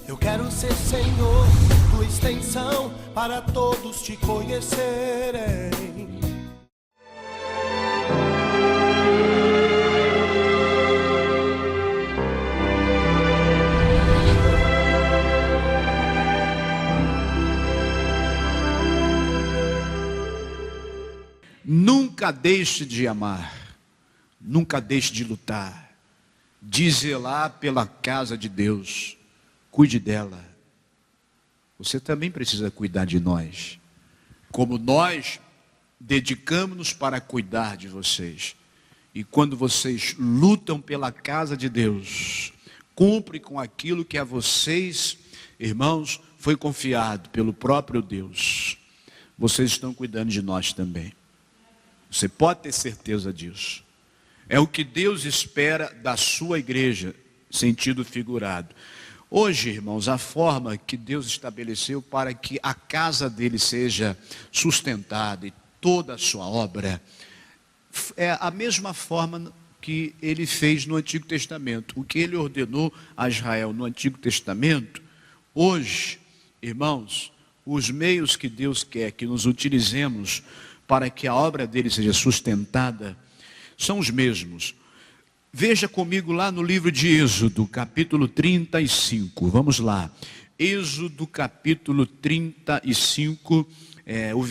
Eu quero ser Senhor, tua extensão, para todos te conhecerem. Nunca deixe de amar, nunca deixe de lutar, de zelar pela casa de Deus. Cuide dela. Você também precisa cuidar de nós, como nós dedicamos-nos para cuidar de vocês. E quando vocês lutam pela casa de Deus, cumprem com aquilo que a vocês, irmãos, foi confiado pelo próprio Deus, vocês estão cuidando de nós também. Você pode ter certeza disso. É o que Deus espera da sua igreja, sentido figurado. Hoje, irmãos, a forma que Deus estabeleceu para que a casa dele seja sustentada e toda a sua obra, é a mesma forma que ele fez no Antigo Testamento. O que ele ordenou a Israel no Antigo Testamento, hoje, irmãos, os meios que Deus quer que nos utilizemos para que a obra dele seja sustentada, são os mesmos. Veja comigo lá no livro de Êxodo, capítulo 35, vamos lá. Êxodo, capítulo 35, o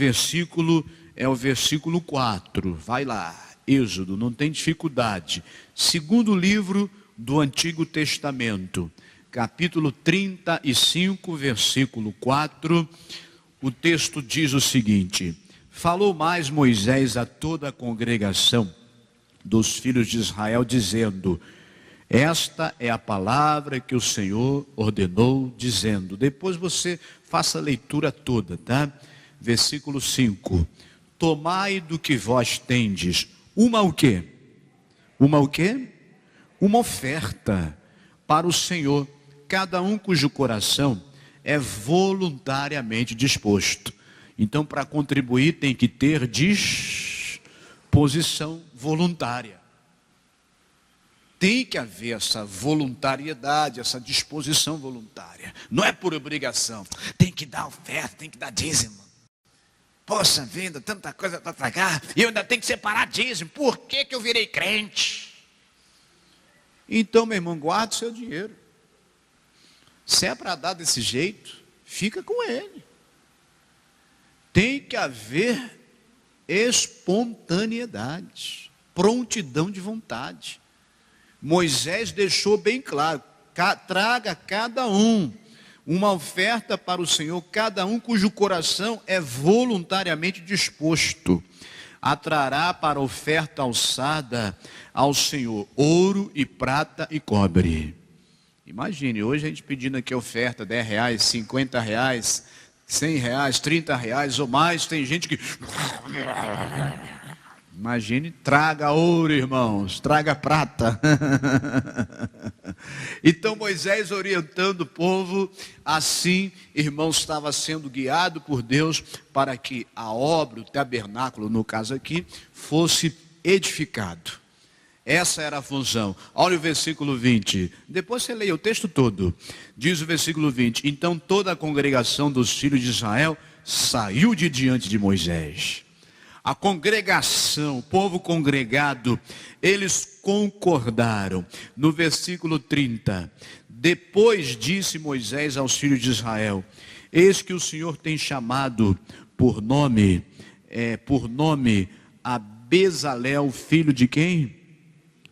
versículo 4, vai lá. Êxodo, não tem dificuldade. Segundo livro do Antigo Testamento, capítulo 35, versículo 4, o texto diz o seguinte: falou mais Moisés a toda a congregação dos filhos de Israel, dizendo: esta é a palavra que o Senhor ordenou, dizendo. Depois você faça a leitura toda, tá? Versículo 5: tomai do que vós tendes, uma o quê? Uma o quê? Uma oferta para o Senhor, cada um cujo coração é voluntariamente disposto. Então, para contribuir, tem que ter disposição voluntária. Tem que haver essa voluntariedade, essa disposição voluntária. Não é por obrigação. Tem que dar oferta, tem que dar dízimo. Poxa vida, tanta coisa para pagar, e eu ainda tenho que separar dízimo. Por que eu virei crente? Então, meu irmão, guarde o seu dinheiro. Se é para dar desse jeito, fica com ele. Tem que haver espontaneidade, prontidão de vontade. Moisés deixou bem claro: traga cada um uma oferta para o Senhor, cada um cujo coração é voluntariamente disposto. Atrará para a oferta alçada ao Senhor ouro e prata e cobre. Imagine, hoje a gente pedindo aqui oferta, R$10, R$50, R$100, R$30 ou mais. Tem gente que... Imagine, traga ouro, irmãos, traga prata. Então Moisés orientando o povo, assim, irmãos, estava sendo guiado por Deus para que a obra, o tabernáculo, no caso aqui, fosse edificado. Essa era a função. Olha o versículo 20. Depois você leia o texto todo. Diz o versículo 20. Então toda a congregação dos filhos de Israel saiu de diante de Moisés. A congregação, o povo congregado, eles concordaram. No versículo 30. Depois disse Moisés aos filhos de Israel: eis que o Senhor tem chamado por nome a Bezalel, filho de quem?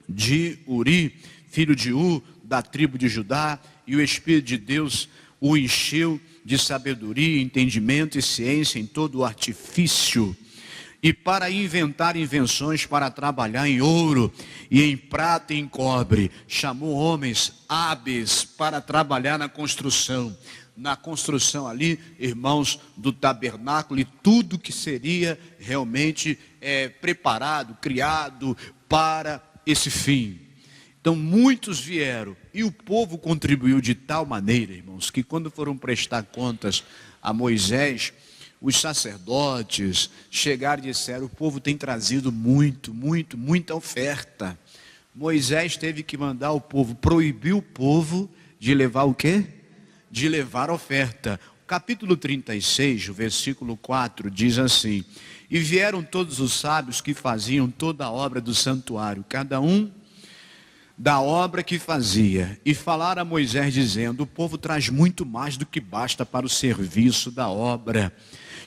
De Uri, filho de Ur, da tribo de Judá, e o Espírito de Deus o encheu de sabedoria, entendimento e ciência em todo o artifício, e para inventar invenções, para trabalhar em ouro e em prata e em cobre. Chamou homens hábeis para trabalhar na construção ali, irmãos, do tabernáculo e tudo que seria realmente preparado, criado para esse fim. Então muitos vieram e o povo contribuiu de tal maneira, irmãos, que quando foram prestar contas a Moisés, os sacerdotes chegaram e disseram: o povo tem trazido muita oferta. Moisés teve que mandar o povo, proibir o povo de levar o quê? de levar oferta. O capítulo 36, o versículo 4, diz assim: e vieram todos os sábios que faziam toda a obra do santuário, cada um da obra que fazia, e falaram a Moisés dizendo: o povo traz muito mais do que basta para o serviço da obra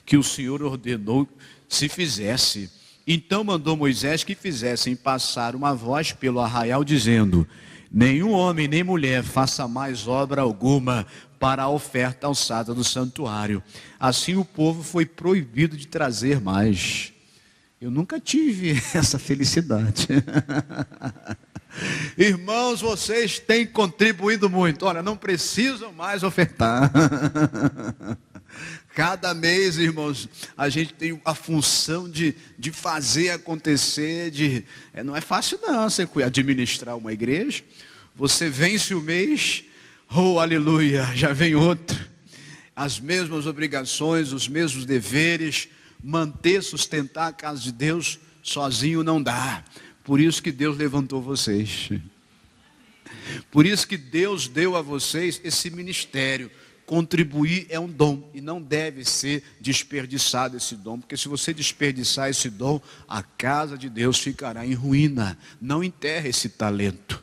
que o Senhor ordenou se fizesse. Então mandou Moisés que fizessem passar uma voz pelo arraial dizendo: nenhum homem nem mulher faça mais obra alguma para a oferta alçada do santuário. Assim o povo foi proibido de trazer mais. Eu nunca tive essa felicidade. Irmãos, vocês têm contribuído muito. Olha, não precisam mais ofertar. Cada mês, irmãos, a gente tem a função de fazer acontecer. Não é fácil não você administrar uma igreja. Você vence o mês, oh aleluia, já vem outro. As mesmas obrigações, os mesmos deveres. Manter, sustentar a casa de Deus sozinho não dá. Por isso que Deus levantou vocês. Por isso que Deus deu a vocês esse ministério. Contribuir é um dom e não deve ser desperdiçado esse dom, porque se você desperdiçar esse dom, a casa de Deus ficará em ruína. Não enterre esse talento.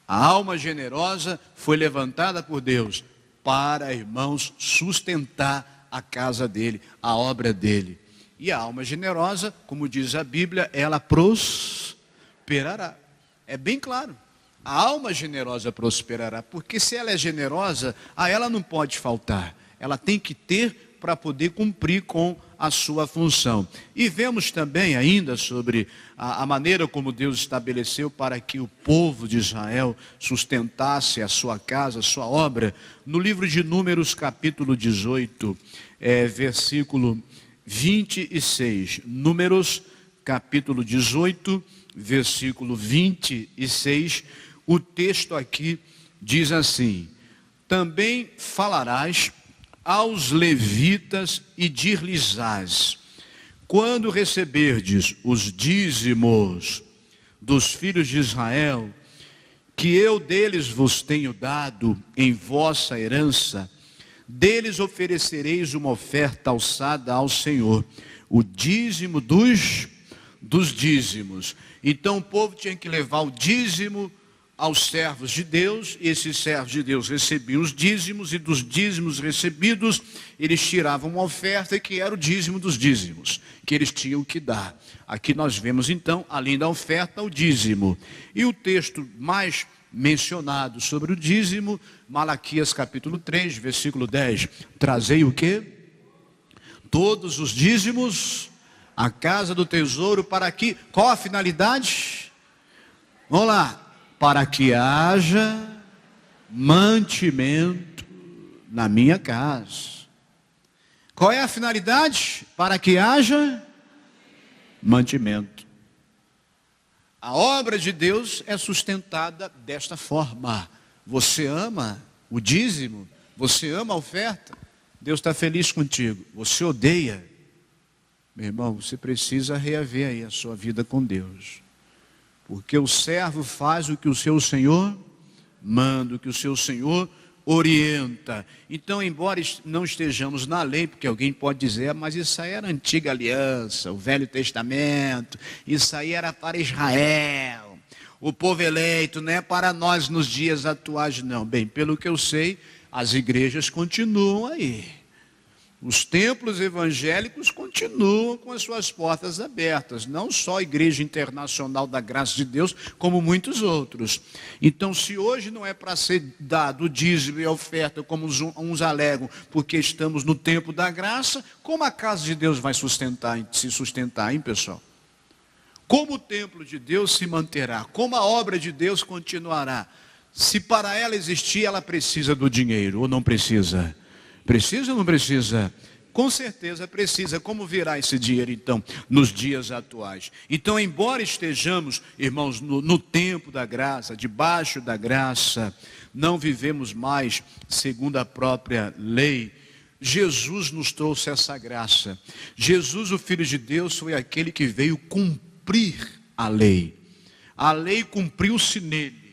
A alma generosa foi levantada por Deus para, irmãos, sustentar a casa dele, a obra dele. E a alma generosa, como diz a Bíblia, ela prosperará. É bem claro. A alma generosa prosperará, porque se ela é generosa, a ela não pode faltar. Ela tem que ter para poder cumprir com a sua função. E vemos também ainda sobre a maneira como Deus estabeleceu para que o povo de Israel sustentasse a sua casa, a sua obra, no livro de Números, capítulo 18, versículo 26. Números, capítulo 18, versículo 26. O texto aqui diz assim: também falarás aos levitas e dir-lhes-ás: quando receberdes os dízimos dos filhos de Israel, que eu deles vos tenho dado em vossa herança, deles oferecereis uma oferta alçada ao Senhor, o dízimo dos dízimos. Então o povo tinha que levar o dízimo aos servos de Deus, e esses servos de Deus recebiam os dízimos, e dos dízimos recebidos, eles tiravam uma oferta que era o dízimo dos dízimos, que eles tinham que dar. Aqui nós vemos então, além da oferta, o dízimo. E o texto mais mencionado sobre o dízimo, Malaquias capítulo 3, versículo 10, trazei o quê? Todos os dízimos à casa do tesouro, para que, qual a finalidade? Vamos lá. Para que haja mantimento na minha casa. Qual é a finalidade? Para que haja mantimento. A obra de Deus é sustentada desta forma. Você ama o dízimo? Você ama a oferta? Deus está feliz contigo. Você odeia? Meu irmão, você precisa reaver aí a sua vida com Deus. Porque o servo faz o que o seu Senhor manda, o que o seu Senhor orienta. Então, embora não estejamos na lei, porque alguém pode dizer: mas isso aí era a antiga aliança, o Velho Testamento, isso aí era para Israel, o povo eleito, não é para nós nos dias atuais, não. Bem, pelo que eu sei, as igrejas continuam aí. Os templos evangélicos continuam com as suas portas abertas, não só a Igreja Internacional da Graça de Deus, como muitos outros. Então, se hoje não é para ser dado o dízimo e a oferta, como uns alegam, porque estamos no tempo da graça, como a casa de Deus vai se sustentar, hein, pessoal? Como o templo de Deus se manterá? Como a obra de Deus continuará? Se para ela existir, ela precisa do dinheiro, ou não precisa? Precisa ou não precisa? Com certeza precisa. Como virá esse dinheiro então, nos dias atuais? Então, embora estejamos, irmãos, no tempo da graça, debaixo da graça, não vivemos mais segundo a própria lei. Jesus nos trouxe essa graça. Jesus, o Filho de Deus, foi aquele que veio cumprir a lei. A lei cumpriu-se nele.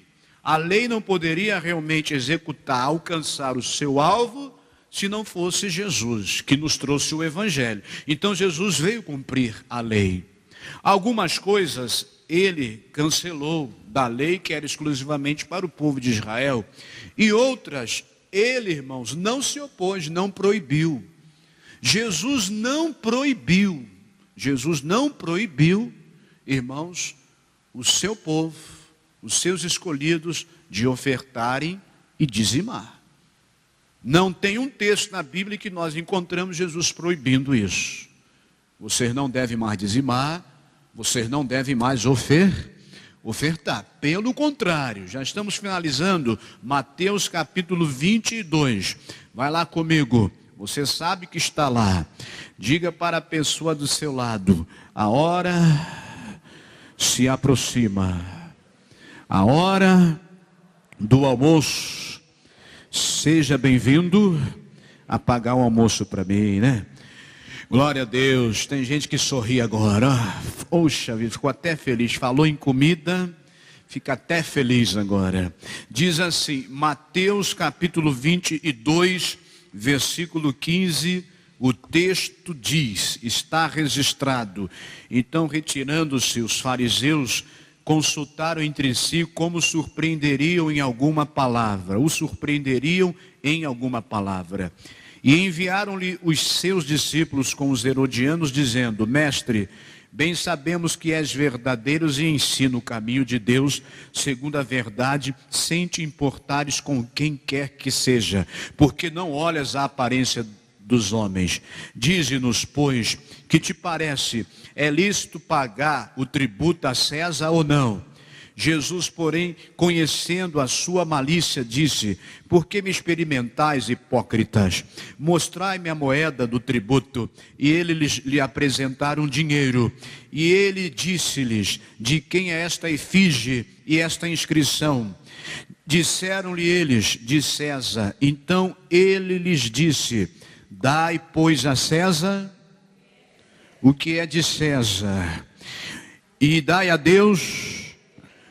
A lei não poderia realmente executar, alcançar o seu alvo, se não fosse Jesus, que nos trouxe o Evangelho. Então Jesus veio cumprir a lei. Algumas coisas ele cancelou da lei que era exclusivamente para o povo de Israel. E outras, ele, irmãos, não se opôs, não proibiu. Jesus não proibiu, irmãos, o seu povo, os seus escolhidos, de ofertarem e dizimar. Não tem um texto na Bíblia que nós encontramos Jesus proibindo isso. Vocês não devem mais dizimar, vocês não devem mais ofertar. Pelo contrário, já estamos finalizando Mateus capítulo 22. Vai lá comigo, você sabe que está lá. Diga para a pessoa do seu lado: a hora se aproxima, a hora do almoço. Seja bem-vindo a pagar o almoço para mim, né? Glória a Deus. Tem gente que sorri agora. Poxa vida, ficou até feliz. Falou em comida, fica até feliz agora. Diz assim, Mateus capítulo 22, versículo 15, o texto diz, está registrado. Então, retirando-se os fariseus, consultaram entre si como surpreenderiam em alguma palavra. O surpreenderiam em alguma palavra. E enviaram-lhe os seus discípulos com os herodianos, dizendo: Mestre, bem sabemos que és verdadeiro e ensina o caminho de Deus, segundo a verdade, sem te importares com quem quer que seja, porque não olhas a aparência dos homens. Dize-nos, pois, que te parece, é lícito pagar o tributo a César ou não? Jesus, porém, conhecendo a sua malícia, disse: por que me experimentais, hipócritas? Mostrai-me a moeda do tributo. E eles lhe apresentaram dinheiro. E ele disse-lhes: de quem é esta efígie e esta inscrição? Disseram-lhe eles: de César. Então ele lhes disse: dai, pois, a César o que é de César, e dai a Deus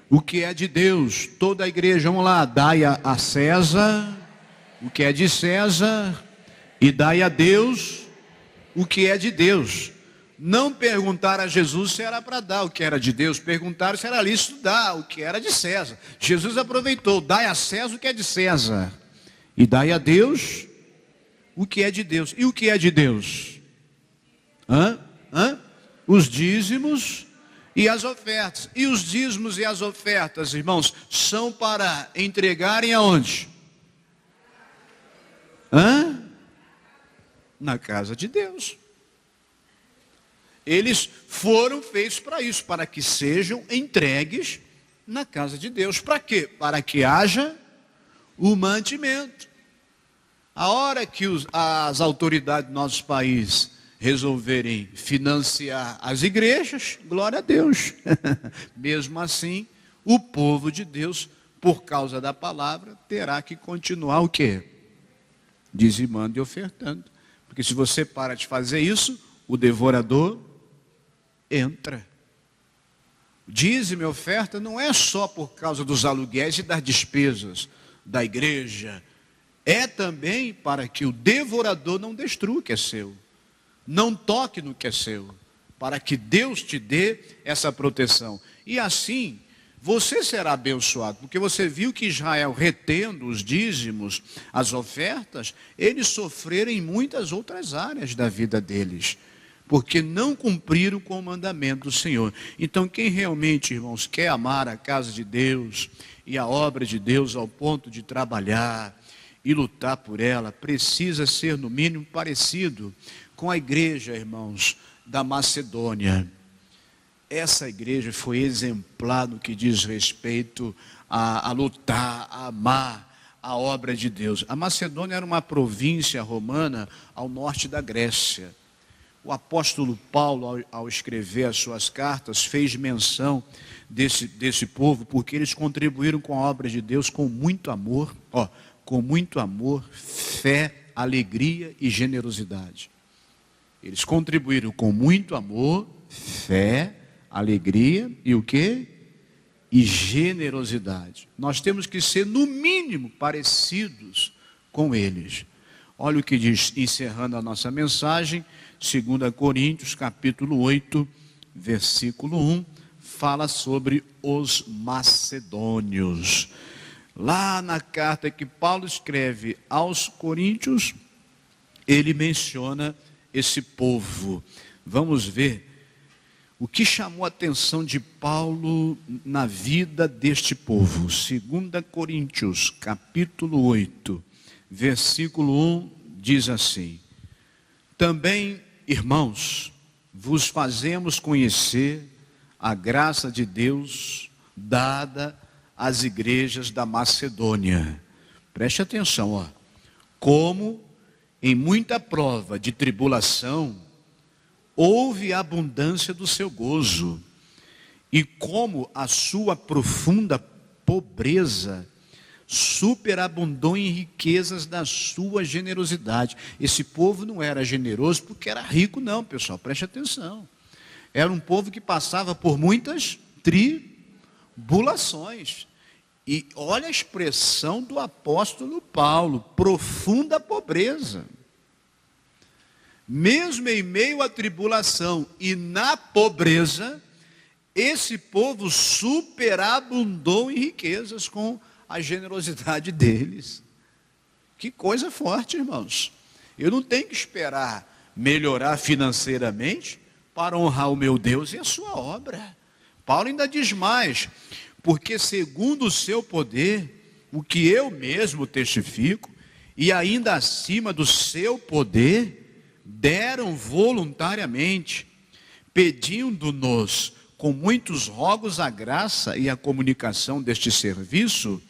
o que é de Deus. Toda a igreja, vamos lá, dai a César o que é de César, e dai a Deus o que é de Deus. Não perguntaram a Jesus se era para dar o que era de Deus, perguntaram se era lícito dar o que era de César. Jesus aproveitou: dai a César o que é de César, e dai a Deus o que é de Deus. E o que é de Deus? Os dízimos e as ofertas. E os dízimos e as ofertas, irmãos, são para entregarem aonde? Na casa de Deus. Eles foram feitos para isso, para que sejam entregues na casa de Deus. Para quê? Para que haja o mantimento. A hora que as autoridades do nosso país resolverem financiar as igrejas, glória a Deus. Mesmo assim, o povo de Deus, por causa da palavra, terá que continuar o quê? Dizimando e ofertando. Porque se você para de fazer isso, o devorador entra. Dízimo e oferta não é só por causa dos aluguéis e das despesas da igreja. É também para que o devorador não destrua o que é seu. Não toque no que é seu, para que Deus te dê essa proteção. E assim, você será abençoado, porque você viu que Israel, retendo os dízimos, as ofertas, eles sofreram em muitas outras áreas da vida deles, porque não cumpriram com o mandamento do Senhor. Então, quem realmente, irmãos, quer amar a casa de Deus e a obra de Deus ao ponto de trabalhar e lutar por ela, precisa ser, no mínimo, parecido com a igreja, irmãos, da Macedônia. Essa igreja foi exemplar no que diz respeito a lutar, a amar a obra de Deus. A Macedônia era uma província romana ao norte da Grécia. O apóstolo Paulo, ao escrever as suas cartas, fez menção desse povo, porque eles contribuíram com a obra de Deus com muito amor, fé, alegria e generosidade. Eles contribuíram com muito amor, fé, alegria e o quê? e generosidade. Nós temos que ser, no mínimo, parecidos com eles. Olha o que diz, encerrando a nossa mensagem, 2 Coríntios, capítulo 8, versículo 1, fala sobre os macedônios. Lá na carta que Paulo escreve aos Coríntios, ele menciona esse povo. Vamos ver o que chamou a atenção de Paulo na vida deste povo. 2 Coríntios, capítulo 8, versículo 1, diz assim: também, irmãos, vos fazemos conhecer a graça de Deus dada às igrejas da Macedônia. Preste atenção, ó. Como em muita prova de tribulação houve abundância do seu gozo, e como a sua profunda pobreza superabundou em riquezas da sua generosidade. Esse povo não era generoso porque era rico, não, pessoal, preste atenção. Era um povo que passava por muitas tribulações. E olha a expressão do apóstolo Paulo: profunda pobreza. Mesmo em meio à tribulação e na pobreza, esse povo superabundou em riquezas com a generosidade deles. Que coisa forte, irmãos. Eu não tenho que esperar melhorar financeiramente para honrar o meu Deus e a sua obra. Paulo ainda diz mais: porque segundo o seu poder, o que eu mesmo testifico, e ainda acima do seu poder, deram voluntariamente, pedindo-nos com muitos rogos a graça e a comunicação deste serviço,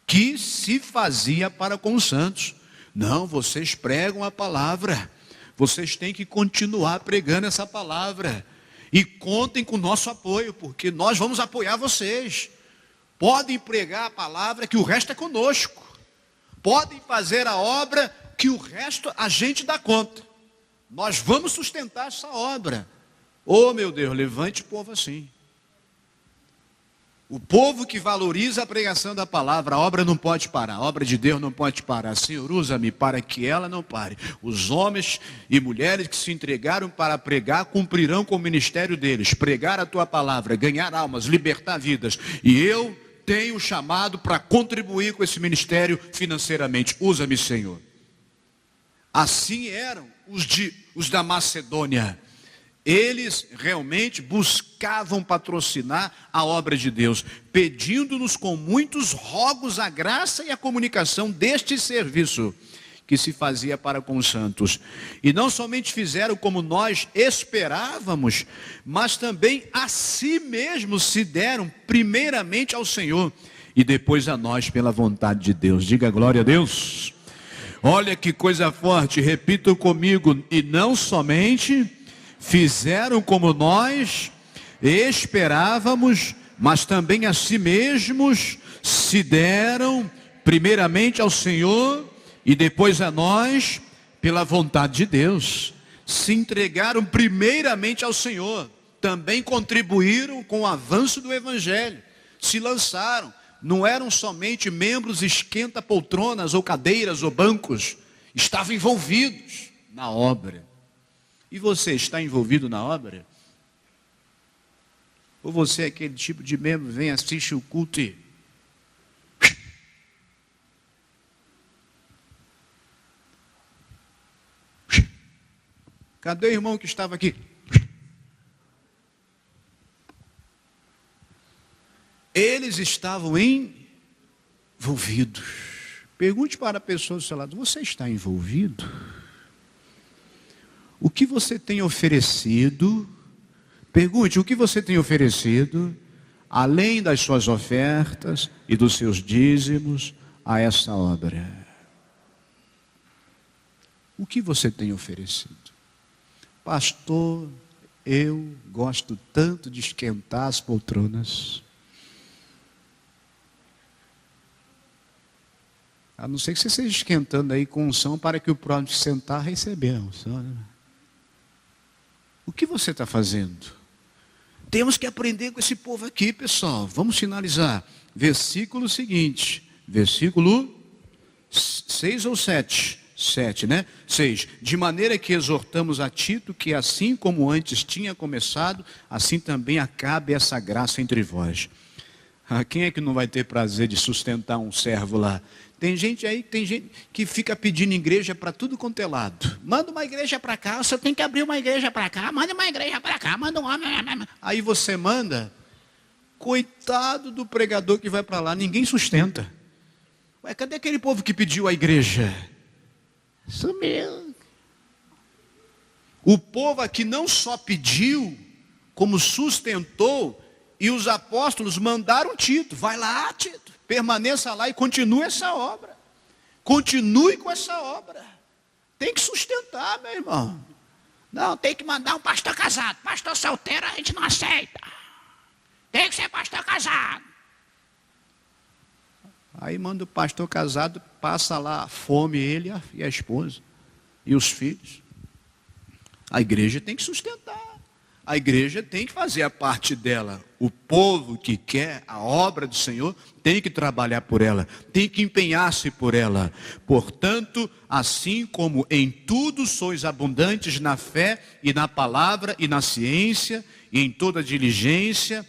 que se fazia para com os santos. Não, vocês pregam a palavra, vocês têm que continuar pregando essa palavra, e contem com o nosso apoio, porque nós vamos apoiar vocês. Podem pregar a palavra, que o resto é conosco. Podem fazer a obra, que o resto a gente dá conta. Nós vamos sustentar essa obra. Oh, meu Deus, levante o povo assim. O povo que valoriza a pregação da palavra, a obra não pode parar, a obra de Deus não pode parar. Senhor, usa-me para que ela não pare. Os homens e mulheres que se entregaram para pregar, cumprirão com o ministério deles. Pregar a tua palavra, ganhar almas, libertar vidas. E eu tenho chamado para contribuir com esse ministério financeiramente. Usa-me, Senhor. Assim eram os da Macedônia. Eles realmente buscavam patrocinar a obra de Deus, pedindo-nos com muitos rogos a graça e a comunicação deste serviço que se fazia para com os santos. E não somente fizeram como nós esperávamos, mas também a si mesmos se deram primeiramente ao Senhor e depois a nós pela vontade de Deus. Diga glória a Deus. Olha que coisa forte, repitam comigo: e não somente fizeram como nós esperávamos, mas também a si mesmos se deram primeiramente ao Senhor e depois a nós pela vontade de Deus. Se entregaram primeiramente ao Senhor, também contribuíram com o avanço do Evangelho, se lançaram. Não eram somente membros esquenta-poltronas ou cadeiras ou bancos, estavam envolvidos na obra. E você está envolvido na obra? Ou você é aquele tipo de membro que vem, assiste o culto e... Cadê o irmão que estava aqui? Eles estavam envolvidos. Pergunte para a pessoa do seu lado: você está envolvido? O que você tem oferecido? Pergunte: o que você tem oferecido, além das suas ofertas e dos seus dízimos, a essa obra? O que você tem oferecido? Pastor, eu gosto tanto de esquentar as poltronas. A não ser que você esteja esquentando aí com unção para que o próximo sentar receber a unção, né? O que você está fazendo? Temos que aprender com esse povo aqui, pessoal. Vamos finalizar. Versículo seguinte. Versículo 6 ou 7? 7, né? 6. De maneira que exortamos a Tito que assim como antes tinha começado, assim também acabe essa graça entre vós. Quem é que não vai ter prazer de sustentar um servo lá? Tem gente que fica pedindo igreja para tudo quanto é lado. Manda uma igreja para cá, você tem que abrir uma igreja para cá, manda uma igreja para cá, manda um homem. Aí você manda, coitado do pregador que vai para lá, ninguém sustenta. Ué, cadê aquele povo que pediu a igreja? Sumiu. O povo aqui não só pediu, como sustentou, e os apóstolos mandaram Tito. Vai lá, Tito, permaneça lá e continue essa obra. Continue com essa obra. Tem que sustentar, meu irmão. Não, tem que mandar um pastor casado. Pastor solteiro a gente não aceita. Tem que ser pastor casado. Aí manda o pastor casado, passa lá a fome, ele e a esposa, e os filhos. A igreja tem que sustentar. A igreja tem que fazer a parte dela. O povo que quer a obra do Senhor tem que trabalhar por ela, tem que empenhar-se por ela. Portanto, assim como em tudo sois abundantes na fé e na palavra e na ciência e em toda diligência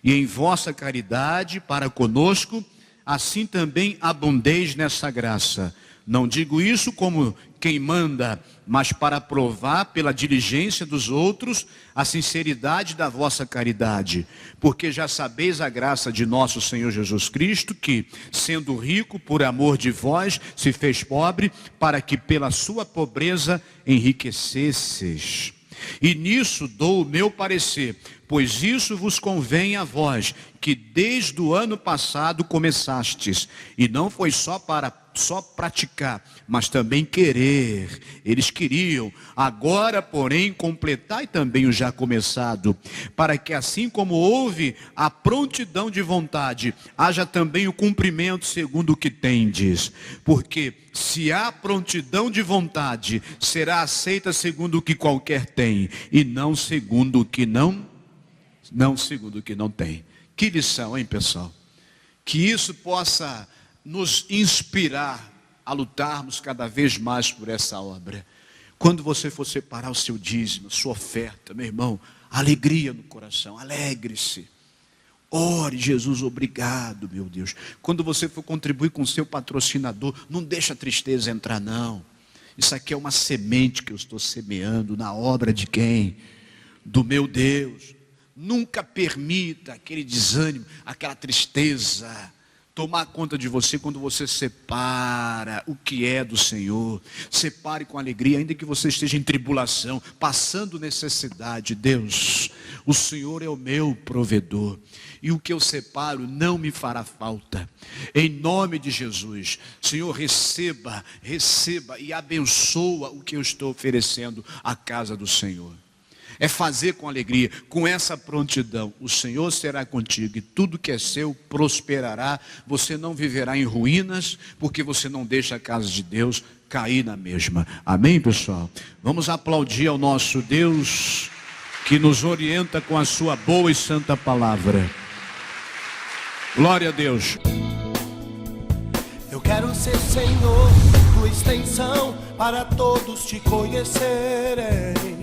e em vossa caridade para conosco, assim também abundeis nessa graça. Não digo isso como quem manda, mas para provar pela diligência dos outros a sinceridade da vossa caridade. Porque já sabeis a graça de nosso Senhor Jesus Cristo, que, sendo rico por amor de vós, se fez pobre, para que pela sua pobreza enriquecesseis. E nisso dou o meu parecer, pois isso vos convém a vós, que desde o ano passado começastes, e não foi só praticar, mas também querer. Eles queriam, agora porém completai também o já começado, para que assim como houve a prontidão de vontade, haja também o cumprimento segundo o que tendes. Porque se há prontidão de vontade, será aceita segundo o que qualquer tem, e não segundo o que não segundo o que não tem. Que lição, hein, pessoal? Que isso possa nos inspirar a lutarmos cada vez mais por essa obra. Quando você for separar o seu dízimo, sua oferta, meu irmão, alegria no coração, alegre-se. Ore, Jesus, obrigado, meu Deus. Quando você for contribuir com o seu patrocinador, não deixa a tristeza entrar, não. Isso aqui é uma semente que eu estou semeando na obra de quem? Do meu Deus. Nunca permita aquele desânimo, aquela tristeza tomar conta de você quando você separa o que é do Senhor. Separe com alegria, ainda que você esteja em tribulação, passando necessidade. Deus, o Senhor é o meu provedor, e o que eu separo não me fará falta. Em nome de Jesus, Senhor, receba e abençoa o que eu estou oferecendo à casa do Senhor. É fazer com alegria, com essa prontidão. O Senhor será contigo e tudo que é seu prosperará. Você não viverá em ruínas, porque você não deixa a casa de Deus cair na mesma. Amém, pessoal? Vamos aplaudir ao nosso Deus, que nos orienta com a sua boa e santa palavra. Glória a Deus. Eu quero ser, Senhor, tua extensão, para todos te conhecerem.